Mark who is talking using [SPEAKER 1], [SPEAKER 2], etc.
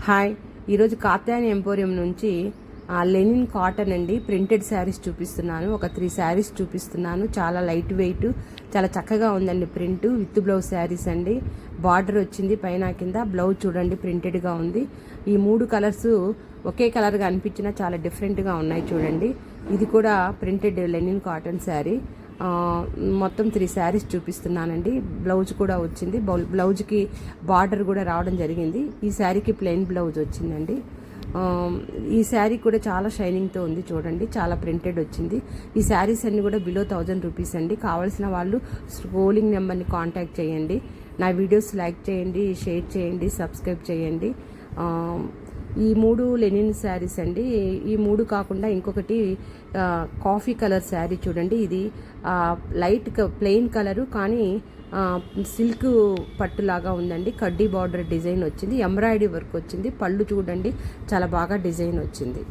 [SPEAKER 1] Hi, ఈరోజు Katyayani emporium నుంచి linen cotton అండి ప్రింటెడ్ శారీస్ చూపిస్తున్నాను. ఒక 3 శారీస్ చూపిస్తున్నాను. చాలా లైట్ వెయిట్, చాలా చక్కగా ఉందండి. ప్రింట్ విత్ బ్లౌజ్ శారీస్ అండి. బార్డర్ వచ్చింది పైన కింద. బ్లౌజ్ చూడండి ప్రింటెడ్గా ఉంది. ఈ 3 కలర్స్ ఒకే కలర్గా అనిపించినా చాలా డిఫరెంట్గా ఉన్నాయి చూడండి. ఇది కూడా ప్రింటెడ్ లెనిన్ కాటన్ శారీ. మొత్తం 3 శారీస్ చూపిస్తున్నానండి. బ్లౌజ్ కూడా వచ్చింది. బ్లౌజ్కి బార్డర్ కూడా రావడం జరిగింది. ఈ శారీకి ప్లెయిన్ బ్లౌజ్ వచ్చిందండి. ఈ శారీ కూడా చాలా షైనింగ్తో ఉంది చూడండి. చాలా ప్రింటెడ్ వచ్చింది. ఈ శారీస్ అన్నీ కూడా బిలో 1000 రూపీస్ అండి. కావాల్సిన వాళ్ళు స్క్రోలింగ్ నెంబర్ని కాంటాక్ట్ చేయండి. నా వీడియోస్ లైక్ చేయండి, షేర్ చేయండి, సబ్స్క్రైబ్ చేయండి. ఈ 3 లెనిన్ శారీస్ అండి. ఈ 3 కాకుండా ఇంకొకటి కాఫీ కలర్ శారీ చూడండి. ఇది లైట్ ప్లెయిన్ కలరు కానీ సిల్క్ పట్టులాగా ఉందండి. కడ్డీ బార్డర్ డిజైన్ వచ్చింది. ఎంబ్రాయిడరీ వర్క్ వచ్చింది. పళ్ళు చూడండి చాలా బాగా డిజైన్ వచ్చింది.